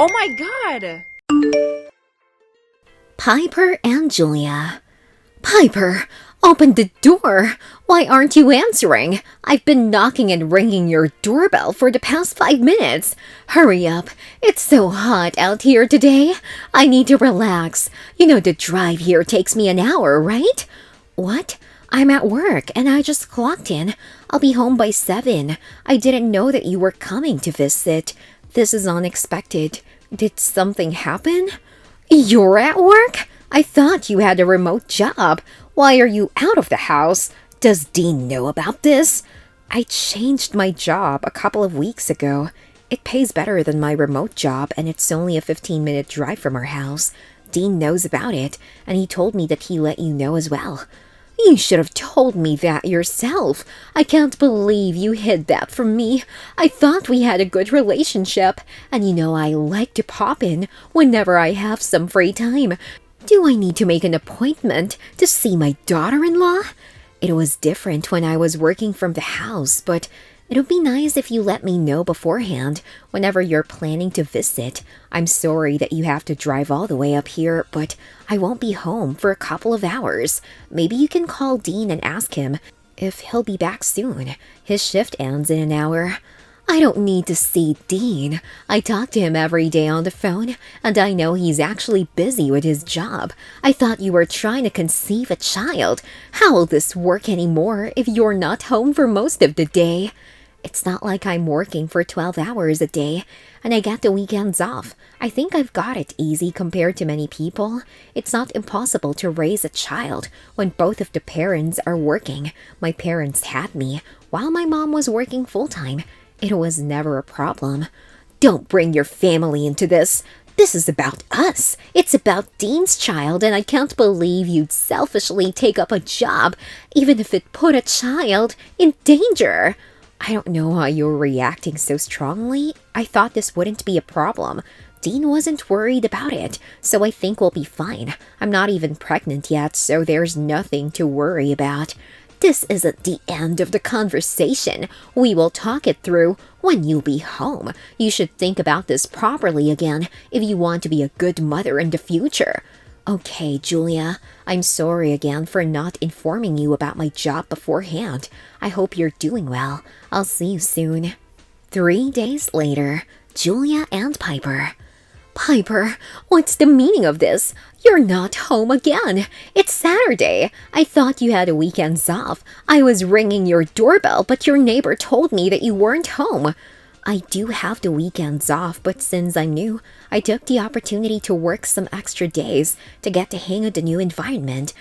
Oh my god! Piper and Julia. Piper, open the door! Why aren't you answering? I've been knocking and ringing your doorbell for the past 5 minutes. Hurry up. It's so hot out here today. I need to relax. You know the drive here takes me an hour, right? What? I'm at work and I just clocked in. I'll be home by 7. I didn't know that you were coming to visit. This is unexpected. Did something happen? You're at work? I thought you had a remote job. Why are you out of the house? Does Dean know about this? I changed my job a couple of weeks ago. It pays better than my remote job and it's only a 15-minute drive from our house. Dean knows about it and he told me that he let you know as well. You should have told me that yourself. I can't believe you hid that from me. I thought we had a good relationship, and you know I like to pop in whenever I have some free time. Do I need to make an appointment to see my daughter-in-law? It was different when I was working from the house, but it would be nice if you let me know beforehand whenever you're planning to visit. I'm sorry that you have to drive all the way up here, but I won't be home for a couple of hours. Maybe you can call Dean and ask him if he'll be back soon. His shift ends in an hour. I don't need to see Dean. I talk to him every day on the phone, and I know he's actually busy with his job. I thought you were trying to conceive a child. How will this work anymore if you're not home for most of the day? It's not like I'm working for 12 hours a day, and I get the weekends off. I think I've got it easy compared to many people. It's not impossible to raise a child when both of the parents are working. My parents had me while my mom was working full-time. It was never a problem. Don't bring your family into this. This is about us. It's about Dean's child, and I can't believe you'd selfishly take up a job, even if it put a child in danger. I don't know why you're reacting so strongly. I thought this wouldn't be a problem. Dean wasn't worried about it, so I think we'll be fine. I'm not even pregnant yet, so there's nothing to worry about. This isn't the end of the conversation. We will talk it through when you'll be home. You should think about this properly again if you want to be a good mother in the future. Okay, Julia, I'm sorry again for not informing you about my job beforehand. I hope you're doing well. I'll see you soon. 3 days later, Julia and Piper. Piper, what's the meaning of this? You're not home again. It's Saturday. I thought you had a weekends off. I was ringing your doorbell, but your neighbor told me that you weren't home. I do have the weekends off, but since I'm new, I took the opportunity to work some extra days to get the hang of the new environment.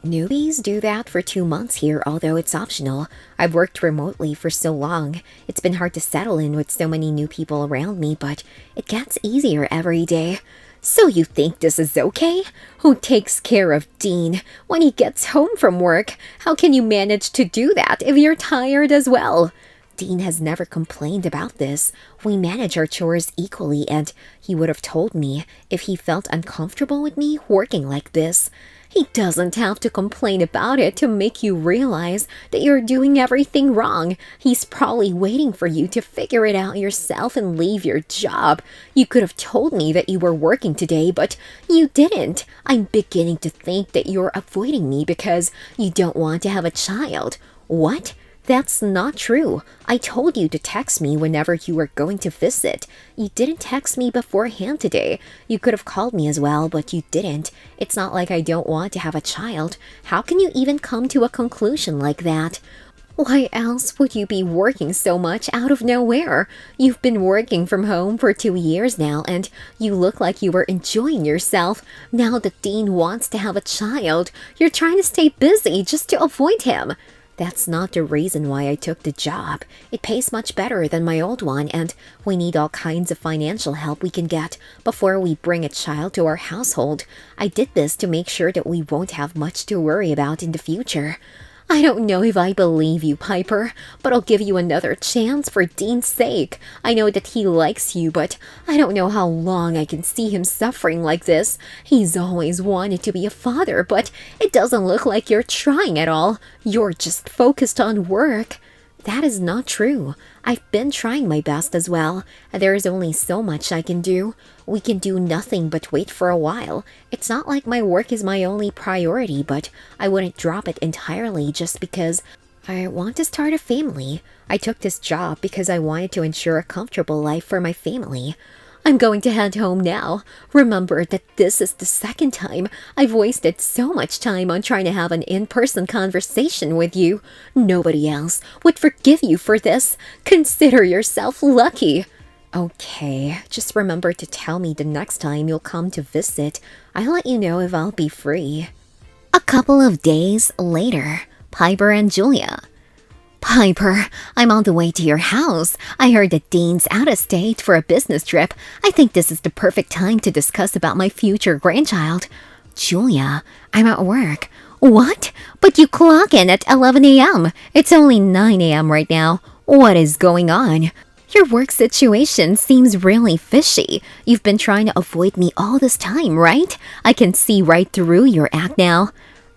Newbies do that for 2 months here, although it's optional. I've worked remotely for so long. It's been hard to settle in with so many new people around me, but it gets easier every day. So you think this is okay? Who takes care of Dean when he gets home from work? How can you manage to do that if you're tired as well? Dean has never complained about this. We manage our chores equally, and he would have told me if he felt uncomfortable with me working like this. He doesn't have to complain about it to make you realize that you're doing everything wrong. He's probably waiting for you to figure it out yourself and leave your job. You could have told me that you were working today, but you didn't. I'm beginning to think that you're avoiding me because you don't want to have a child. What? That's not true. I told you to text me whenever you were going to visit. You didn't text me beforehand today. You could have called me as well, but you didn't. It's not like I don't want to have a child. How can you even come to a conclusion like that? Why else would you be working so much out of nowhere? You've been working from home for 2 years now, and you look like you were enjoying yourself. Now that Dean wants to have a child, you're trying to stay busy just to avoid him. That's not the reason why I took the job. It pays much better than my old one, and we need all kinds of financial help we can get before we bring a child to our household. I did this to make sure that we won't have much to worry about in the future. I don't know if I believe you, Piper, but I'll give you another chance for Dean's sake. I know that he likes you, but I don't know how long I can see him suffering like this. He's always wanted to be a father, but it doesn't look like you're trying at all. You're just focused on work. That is not true. I've been trying my best as well. There is only so much I can do. We can do nothing but wait for a while. It's not like my work is my only priority, but I wouldn't drop it entirely just because I want to start a family. I took this job because I wanted to ensure a comfortable life for my family. I'm going to head home now. Remember that this is the second time I've wasted so much time on trying to have an in-person conversation with you. Nobody else would forgive you for this. Consider yourself lucky. Okay, just remember to tell me the next time you'll come to visit. I'll let you know if I'll be free. A couple of days later, Piper and Julia. Piper, I'm on the way to your house. I heard that Dean's out of state for a business trip. I think this is the perfect time to discuss about my future grandchild. Julia, I'm at work. What? But you clock in at 11 a.m. It's only 9 a.m. right now. What is going on? Your work situation seems really fishy. You've been trying to avoid me all this time, right? I can see right through your act now.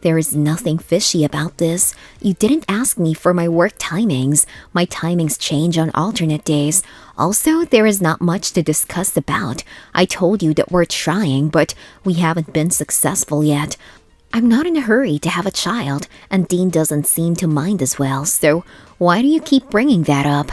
There is nothing fishy about this. You didn't ask me for my work timings. My timings change on alternate days. Also, there is not much to discuss about. I told you that we're trying, but we haven't been successful yet. I'm not in a hurry to have a child, and Dean doesn't seem to mind as well, so why do you keep bringing that up?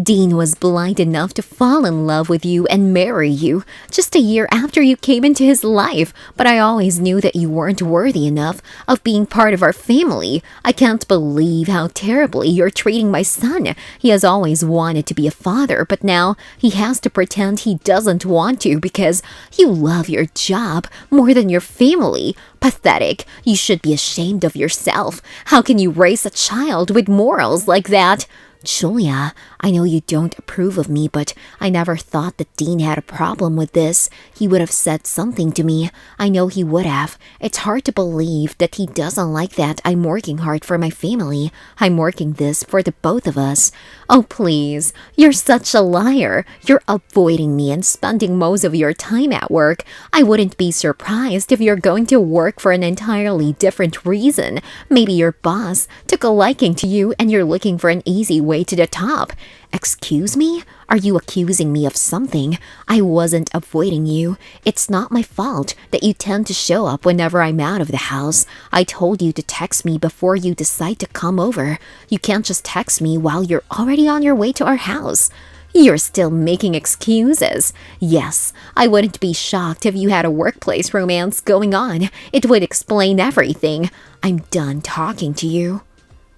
Dean was blind enough to fall in love with you and marry you just a year after you came into his life, but I always knew that you weren't worthy enough of being part of our family. I can't believe how terribly you're treating my son. He has always wanted to be a father, but now he has to pretend he doesn't want to because you love your job more than your family. Pathetic. You should be ashamed of yourself. How can you raise a child with morals like that? Julia, I know you don't approve of me, but I never thought that Dean had a problem with this. He would have said something to me. I know he would have. It's hard to believe that he doesn't like that I'm working hard for my family. I'm working this for the both of us. Oh, please. You're such a liar. You're avoiding me and spending most of your time at work. I wouldn't be surprised if you're going to work for an entirely different reason. Maybe your boss took a liking to you and you're looking for an easy way to the top. Excuse me? Are you accusing me of something? I wasn't avoiding you. It's not my fault that you tend to show up whenever I'm out of the house. I told you to text me before you decide to come over. You can't just text me while you're already on your way to our house. You're still making excuses. Yes, I wouldn't be shocked if you had a workplace romance going on. It would explain everything. I'm done talking to you.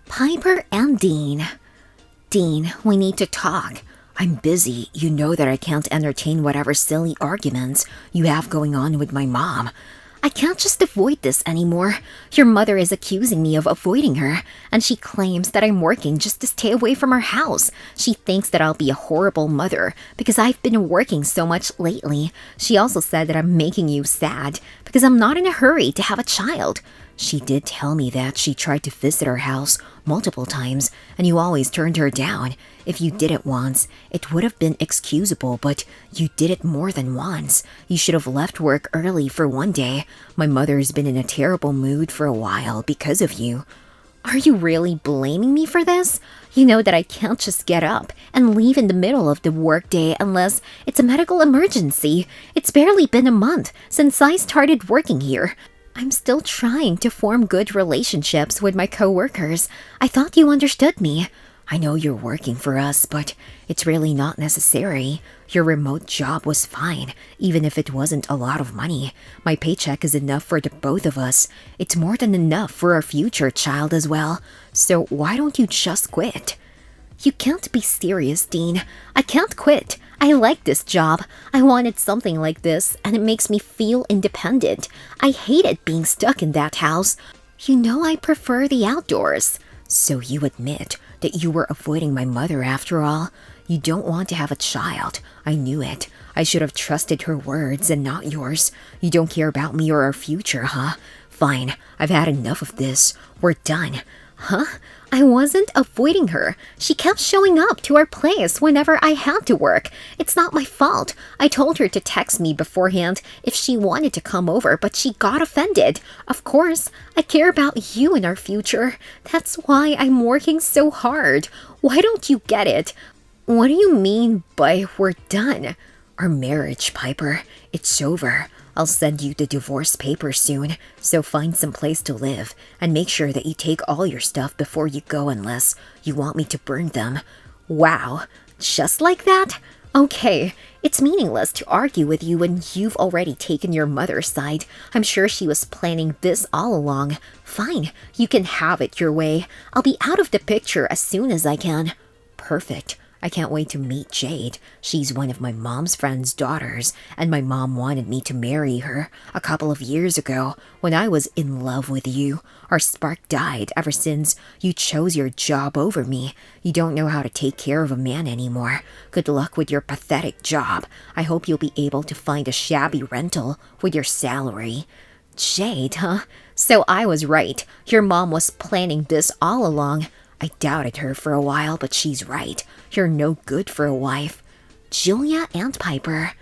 Piper and Dean. Dean, we need to talk. I'm busy. You know that I can't entertain whatever silly arguments you have going on with my mom. I can't just avoid this anymore. Your mother is accusing me of avoiding her, and she claims that I'm working just to stay away from her house. She thinks that I'll be a horrible mother because I've been working so much lately. She also said that I'm making you sad because I'm not in a hurry to have a child. She did tell me that she tried to visit our house multiple times, and you always turned her down. If you did it once, it would have been excusable, but you did it more than once. You should have left work early for one day. My mother's been in a terrible mood for a while because of you. Are you really blaming me for this? You know that I can't just get up and leave in the middle of the workday unless it's a medical emergency. It's barely been a month since I started working here. I'm still trying to form good relationships with my coworkers. I thought you understood me. I know you're working for us, but it's really not necessary. Your remote job was fine, even if it wasn't a lot of money. My paycheck is enough for the both of us. It's more than enough for our future child as well. So why don't you just quit? You can't be serious, Dean. I can't quit. I like this job. I wanted something like this, and it makes me feel independent. I hated being stuck in that house. You know I prefer the outdoors. So you admit that you were avoiding my mother after all? You don't want to have a child. I knew it. I should have trusted her words and not yours. You don't care about me or our future, huh? Fine. I've had enough of this. We're done. Huh? I wasn't avoiding her. She kept showing up to our place whenever I had to work. It's not my fault. I told her to text me beforehand if she wanted to come over, but she got offended. Of course, I care about you and our future. That's why I'm working so hard. Why don't you get it? What do you mean by we're done? Our marriage, Piper. It's over. I'll send you the divorce papers soon, so find some place to live, and make sure that you take all your stuff before you go unless you want me to burn them. Wow, just like that? Okay, it's meaningless to argue with you when you've already taken your mother's side. I'm sure she was planning this all along. Fine, you can have it your way. I'll be out of the picture as soon as I can. Perfect. I can't wait to meet Jade. She's one of my mom's friend's daughters, and my mom wanted me to marry her a couple of years ago when I was in love with you. Our spark died ever since you chose your job over me. You don't know how to take care of a man anymore. Good luck with your pathetic job. I hope you'll be able to find a shabby rental with your salary. Jade, huh? So I was right. Your mom was planning this all along. I doubted her for a while, but she's right. You're no good for a wife. Julia and Piper.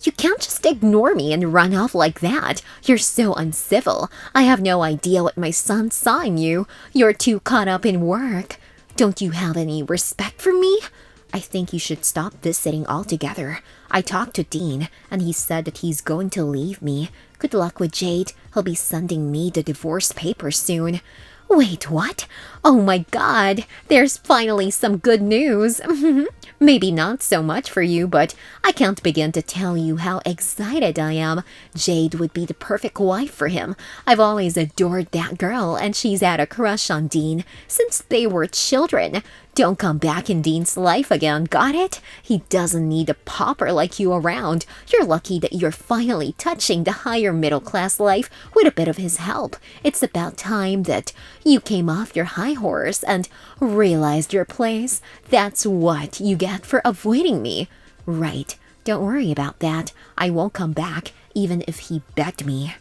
You can't just ignore me and run off like that. You're so uncivil. I have no idea what my son saw in you. You're too caught up in work. Don't you have any respect for me? I think you should stop visiting altogether. I talked to Dean, and he said that he's going to leave me. Good luck with Jade. He'll be sending me the divorce papers soon. Wait, what? Oh my god, there's finally some good news. Maybe not so much for you, but I can't begin to tell you how excited I am. Jade would be the perfect wife for him. I've always adored that girl, and she's had a crush on Dean since they were children. Don't come back in Dean's life again, got it? He doesn't need a pauper like you around. You're lucky that you're finally touching the higher middle class life with a bit of his help. It's about time that you came off your high horse and realized your place. That's what you get for avoiding me. Right, don't worry about that. I won't come back, even if he begged me.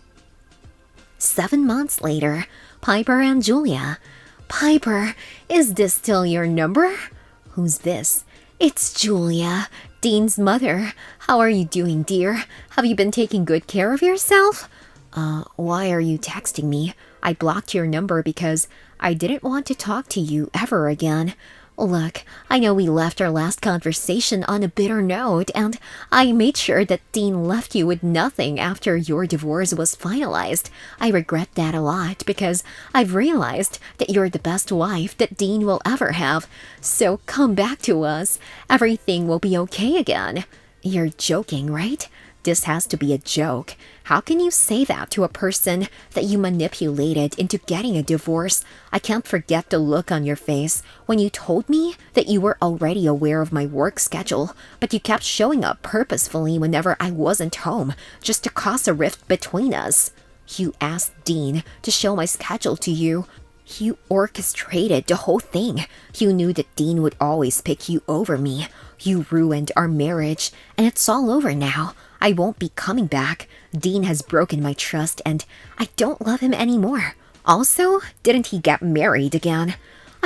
7 months later, Piper and Julia. Piper, is this still your number? Who's this? It's Julia, Dean's mother. How are you doing, dear? Have you been taking good care of yourself? Why are you texting me? I blocked your number because I didn't want to talk to you ever again. Look, I know we left our last conversation on a bitter note, and I made sure that Dean left you with nothing after your divorce was finalized. I regret that a lot because I've realized that you're the best wife that Dean will ever have. So come back to us. Everything will be okay again. You're joking, right? This has to be a joke. How can you say that to a person that you manipulated into getting a divorce? I can't forget the look on your face when you told me that you were already aware of my work schedule, but you kept showing up purposefully whenever I wasn't home, just to cause a rift between us. You asked Dean to show my schedule to you. You orchestrated the whole thing. You knew that Dean would always pick you over me. You ruined our marriage, and it's all over now. I won't be coming back. Dean has broken my trust, and I don't love him anymore. Also, didn't he get married again?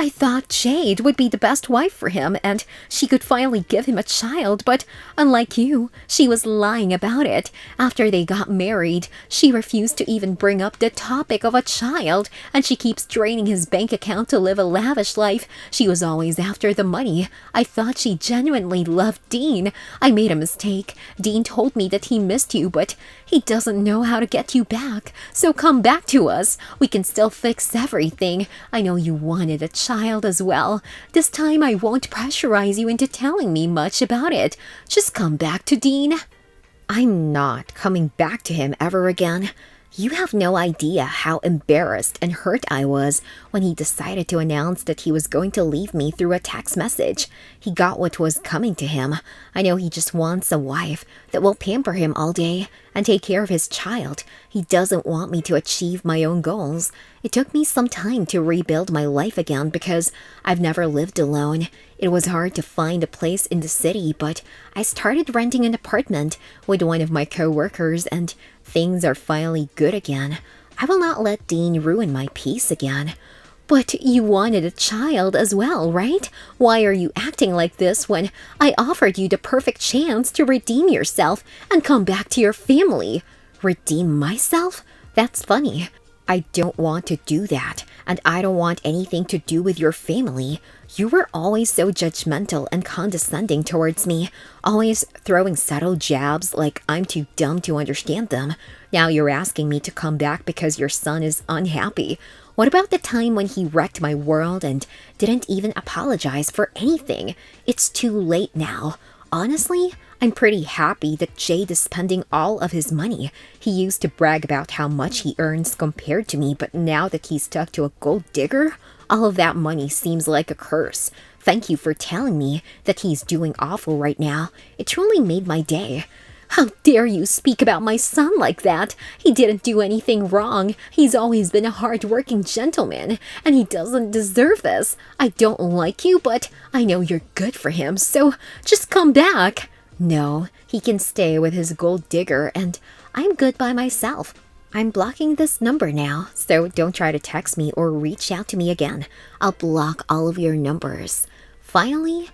I thought Jade would be the best wife for him, and she could finally give him a child, but unlike you, she was lying about it. After they got married, she refused to even bring up the topic of a child, and she keeps draining his bank account to live a lavish life. She was always after the money. I thought she genuinely loved Dean. I made a mistake. Dean told me that he missed you, but he doesn't know how to get you back. So come back to us. We can still fix everything. I know you wanted a child as well. This time I won't pressurize you into telling me much about it. Just come back to Dean. I'm not coming back to him ever again. You have no idea how embarrassed and hurt I was when he decided to announce that he was going to leave me through a text message. He got what was coming to him. I know he just wants a wife that will pamper him all day and take care of his child. He doesn't want me to achieve my own goals. It took me some time to rebuild my life again because I've never lived alone. It was hard to find a place in the city, but I started renting an apartment with one of my co-workers, and things are finally good again. I will not let Dean ruin my peace again. But you wanted a child as well, right? Why are you acting like this when I offered you the perfect chance to redeem yourself and come back to your family? Redeem myself? That's funny. I don't want to do that, and I don't want anything to do with your family. You were always so judgmental and condescending towards me, always throwing subtle jabs like I'm too dumb to understand them. Now you're asking me to come back because your son is unhappy. What about the time when he wrecked my world and didn't even apologize for anything? It's too late now. Honestly, I'm pretty happy that Jade is spending all of his money. He used to brag about how much he earns compared to me, but now that he's stuck to a gold digger, all of that money seems like a curse. Thank you for telling me that he's doing awful right now. It truly made my day. How dare you speak about my son like that? He didn't do anything wrong. He's always been a hard-working gentleman, and he doesn't deserve this. I don't like you, but I know you're good for him, so just come back. No, he can stay with his gold digger, and I'm good by myself. I'm blocking this number now, so don't try to text me or reach out to me again. I'll block all of your numbers. Finally,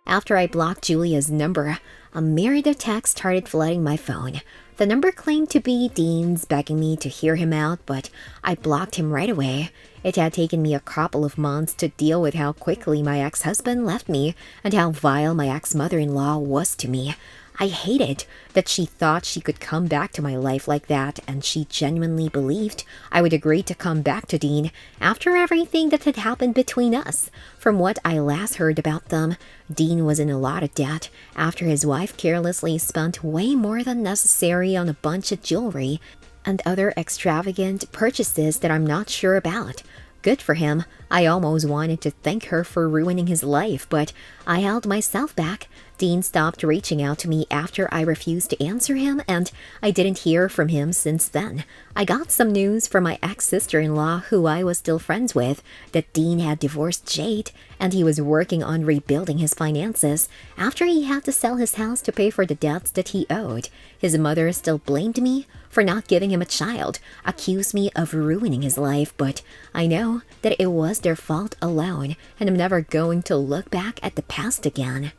after I blocked Julia's number, a myriad of texts started flooding my phone. The number claimed to be Dean's, begging me to hear him out, but I blocked him right away. It had taken me a couple of months to deal with how quickly my ex-husband left me and how vile my ex-mother-in-law was to me. I hated that she thought she could come back to my life like that, and she genuinely believed I would agree to come back to Dean after everything that had happened between us. From what I last heard about them, Dean was in a lot of debt after his wife carelessly spent way more than necessary on a bunch of jewelry and other extravagant purchases that I'm not sure about. Good for him. I almost wanted to thank her for ruining his life, but I held myself back. Dean stopped reaching out to me after I refused to answer him, and I didn't hear from him since then. I got some news from my ex-sister-in-law, who I was still friends with, that Dean had divorced Jade, and he was working on rebuilding his finances after he had to sell his house to pay for the debts that he owed. His mother still blamed me for not giving him a child, accused me of ruining his life, but I know that it was their fault alone, and I'm never going to look back at the past again.